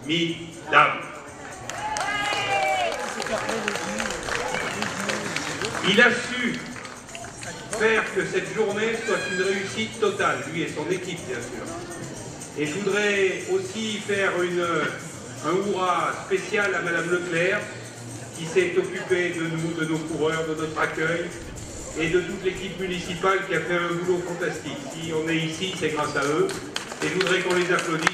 Mesdames. Il a su faire que cette journée soit une réussite totale, lui et son équipe bien sûr. Et je voudrais aussi faire un hurrah spécial à Madame Leclerc, qui s'est occupée de nous, de nos coureurs, de notre accueil, et de toute l'équipe municipale qui a fait un boulot fantastique. Si on est ici, c'est grâce à eux, et je voudrais qu'on les applaudisse.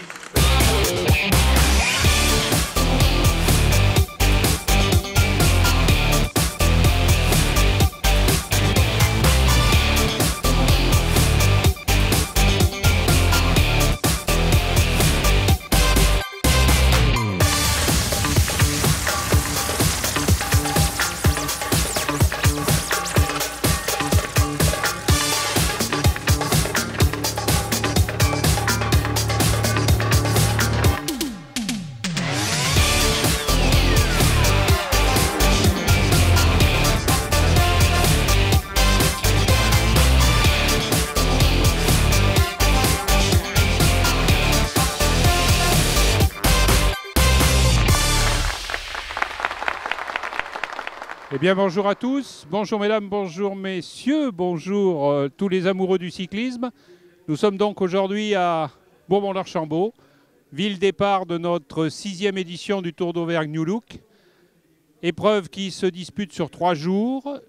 Eh bien, bonjour à tous, bonjour mesdames, bonjour messieurs, bonjour tous les amoureux du cyclisme. Nous sommes donc aujourd'hui à Bourbon-l'Archambault, ville départ de notre 6e édition du Tour d'Auvergne New Look. Épreuve qui se dispute sur 3 jours.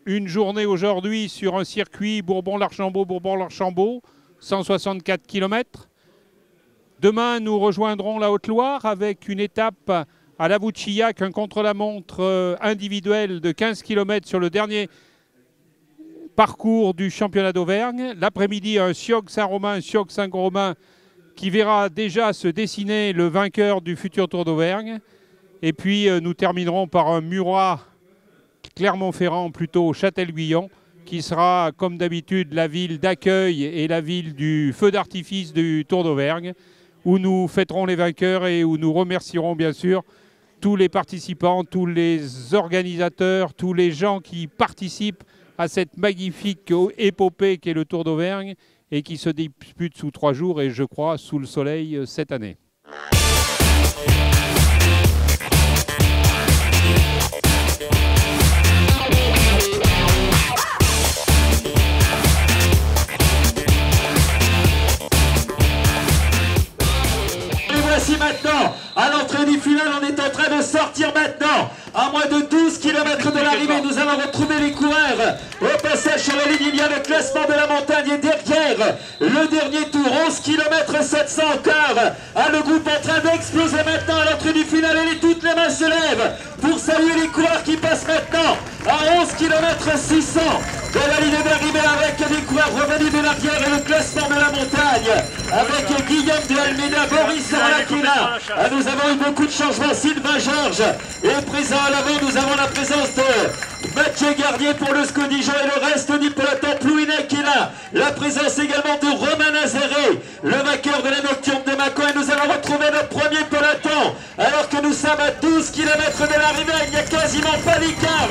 Une journée aujourd'hui sur un circuit Bourbon-l'Archambault, 164 km. Demain, nous rejoindrons la Haute-Loire avec une étape à la Vouchillac, un contre-la-montre individuel de 15 km sur le dernier parcours du championnat d'Auvergne. L'après-midi, un Sioc-Saint-Romain, Sioc-Saint-Romain qui verra déjà se dessiner le vainqueur du futur Tour d'Auvergne. Et puis nous terminerons par un Murat Clermont-Ferrand, plutôt Châtel-Guyon, qui sera comme d'habitude la ville d'accueil et la ville du feu d'artifice du Tour d'Auvergne, où nous fêterons les vainqueurs et où nous remercierons bien sûr tous les participants, tous les organisateurs, tous les gens qui participent à cette magnifique épopée qu'est le Tour d'Auvergne et qui se dispute sous 3 jours et je crois sous le soleil cette année. Voici maintenant, à l'entrée du final, on est en train de sortir maintenant. À moins de 12 km de l'arrivée, nous allons retrouver les coureurs. Au passage sur la ligne, il y a le classement de la montagne et derrière le dernier tour, 11 km 700 encore. Le groupe en train d'exploser maintenant à l'entrée du final et toutes les mains se lèvent pour saluer les coureurs qui passent maintenant à 11 km 600 de la ligne d'arrivée avec des coureurs revenus de l'arrière et le classement de la montagne avec Guillaume de Almeida, Boris Sorlakina. Nous avons eu beaucoup de changements. Sylvain Georges est présent à l'avant. Nous avons la présence de Mathieu Garnier pour le Scodijon et le reste du peloton. Plouinet qui est là. La présence également de Romain Nazaré, le vainqueur de la Nocturne de Mâcon. Et nous allons retrouver notre premier peloton alors que nous sommes à 12 km de l'arrivée. Il n'y a quasiment pas d'écart.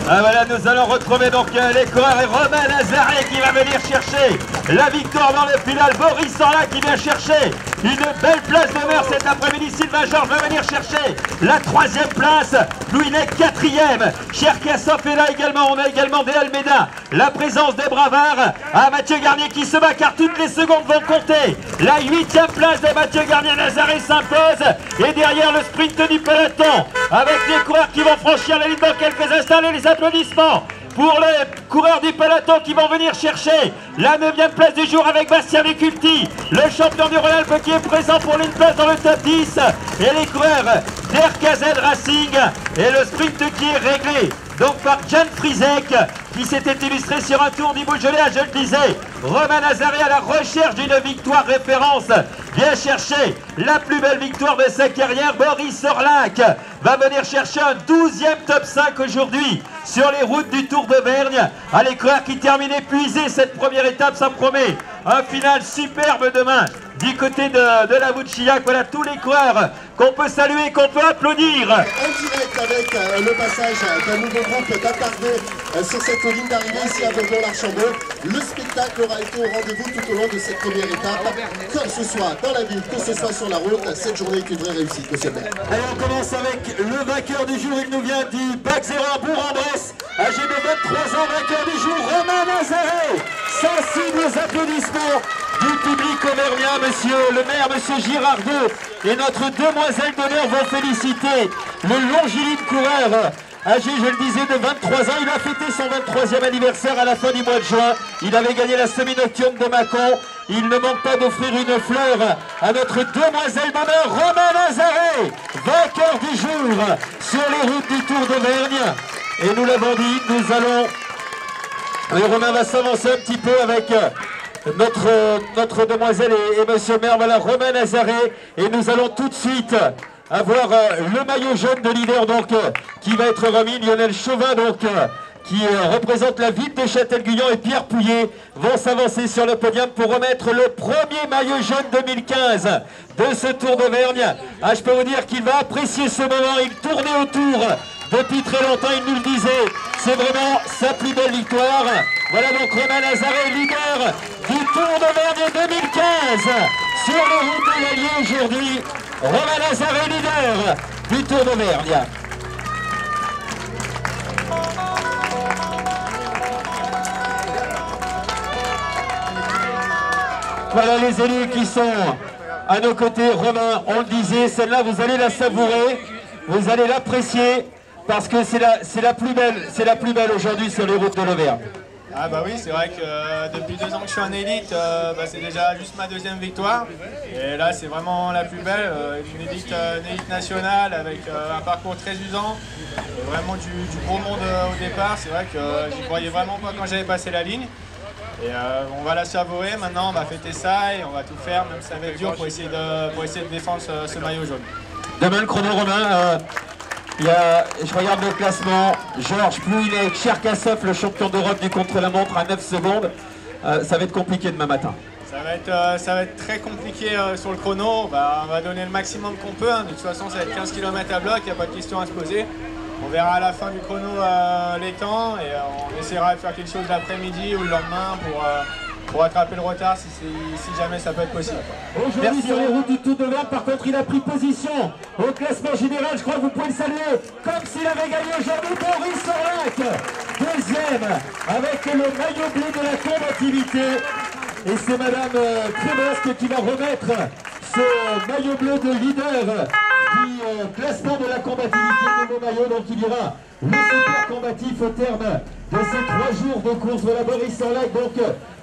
Voilà, nous allons retrouver donc les coureurs et Romain Nazaré qui va venir chercher la victoire dans le final. Boris Sorla qui vient chercher une belle place d'honneur cet après-midi. Sylvain Georges va venir chercher la 3e place. Louinet 4e. Cherkassov est là également. On a également des Almeida. La présence des Bravards. Mathieu Garnier qui se bat car toutes les secondes vont compter. La 8e place de Mathieu Garnier. Nazaré s'impose. Et derrière le sprint du peloton avec des coureurs qui vont franchir la ligne dans quelques instants. Et les applaudissements pour les coureurs du peloton qui vont venir chercher la 9e place du jour avec Bastien Viculti, le champion du Royal qui est présent pour une place dans le top 10 et les coureurs d'RKZ Racing et le sprint qui est réglé donc par Jan Frizek qui s'était illustré sur un tour du Beaujolais, je le disais. Romain Nazaré à la recherche d'une victoire référence. Vient chercher la plus belle victoire de sa carrière. Boris Orlac va venir chercher un 12e top 5 aujourd'hui sur les routes du Tour d'Auvergne. Allez, coureurs qui terminent épuisés cette première étape, ça promet un final superbe demain du côté de la Vouchillac. Voilà tous les coureurs qu'on peut saluer, qu'on peut applaudir. En direct avec le passage d'un nouveau groupe d'attardés sur cette ligne d'arrivée ici à Bourg-en-l'Archambault. Le spectacle aura été au rendez-vous tout au long de cette première étape. Que ce soit dans la ville, que ce soit sur la route, cette journée est une vraie réussite, monsieur le maire. Allez, on commence avec le vainqueur du jour. Il nous vient du Bac 0 à Bourg-en-Bresse, âgé de 23 ans, vainqueur du jour, Romain Nazaré. Sensibles applaudissements du public auvergnat, monsieur le maire, monsieur Girardot et notre demoiselle d'honneur vont féliciter le longiligne coureur, âgé, je le disais, de 23 ans. Il a fêté son 23e anniversaire à la fin du mois de juin. Il avait gagné la semi-nocturne de Mâcon. Il ne manque pas d'offrir une fleur à notre demoiselle d'honneur, Romain Nazaré, vainqueur du jour sur les routes du Tour d'Auvergne. Et nous l'avons dit, nous allons... Et Romain va s'avancer un petit peu avec notre demoiselle et monsieur le maire. Voilà Romain Nazaré. Et nous allons tout de suite avoir le maillot jaune de leader donc, qui va être remis. Lionel Chauvin donc, qui représente la ville de Châtel-Guyon, et Pierre Pouillet vont s'avancer sur le podium pour remettre le premier maillot jaune 2015 de ce Tour d'Auvergne. Ah, je peux vous dire qu'il va apprécier ce moment. Il tournait autour depuis très longtemps, il nous le disait. C'est vraiment sa plus belle victoire. Voilà donc Romain Nazaré, leader du Tour d'Auvergne 2015 sur les routes de l'Allier aujourd'hui. Romain Nazaré, leader du Tour d'Auvergne. Voilà les élus qui sont à nos côtés. Romain, on le disait, celle-là vous allez la savourer, vous allez l'apprécier, parce que c'est la plus belle aujourd'hui sur les routes de l'Auvergne. Ah bah oui, c'est vrai que depuis 2 ans que je suis en élite, c'est déjà juste ma 2e victoire. Et là c'est vraiment la plus belle, une élite nationale avec un parcours très usant, et vraiment du beau monde au départ. C'est vrai que j'y croyais vraiment pas quand j'avais passé la ligne. Et on va la savourer, maintenant on va fêter ça et on va tout faire, même si ça va être dur pour essayer de défendre ce maillot jaune. Demain le chrono, Romain. Je regarde le classement, Georges Pouillet, Cherkassov, le champion d'Europe du contre-la-montre à 9 secondes. Ça va être compliqué demain matin. Ça va être très compliqué sur le chrono. On va donner le maximum qu'on peut. Hein. De toute façon, ça va être 15 km à bloc, il n'y a pas de question à se poser. On verra à la fin du chrono les temps et on essaiera de faire quelque chose l'après-midi ou le lendemain pour rattraper le retard si jamais ça peut être possible. Aujourd'hui sur les routes du Tour d'Auvergne, par contre, il a pris position au classement général. Je crois que vous pouvez le saluer comme s'il avait gagné aujourd'hui. Boris Orlac, 2e avec le maillot bleu de la combativité. Et c'est Madame Crémesque qui va remettre ce maillot bleu de leader du classement de la combativité, nouveau maillot. Donc il y aura le super combatif au terme de ces 3 jours de course. Voilà Boris Orlac, donc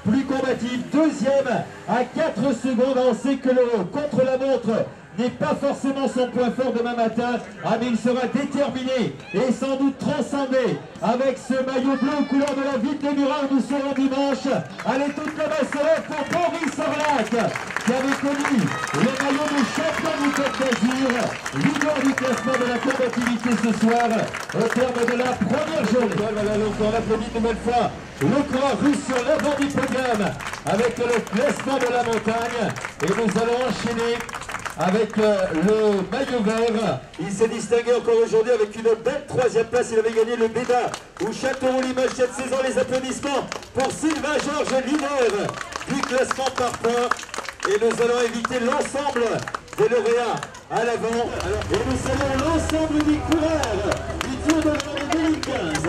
plus combatif, 2e à 4 secondes. On sait que le contre-la-montre n'est pas forcément son point fort demain matin. Ah, mais il sera déterminé et sans doute transcendé avec ce maillot bleu aux couleurs de la ville des Murailles. Nous serons dimanche. Allez, toute la main se lève pour Boris Orlac, qui avait connu le maillot de champion du Côte d'Azur, leader du classement de la combativité ce soir, au terme de la première journée. Voilà, donc on applaudit une nouvelle fois le coureur russe sur l'avant du podium avec le classement de la montagne. Et nous allons enchaîner avec le maillot vert. Il s'est distingué encore aujourd'hui avec une belle 3e place. Il avait gagné le Béda ou Châteauroux-Limoges cette saison. Les applaudissements pour Sylvain Georges, leader du classement par points. Et nous allons inviter l'ensemble des lauréats à l'avant. Et nous saluons l'ensemble des coureurs du Tour d'Auvergne 2015.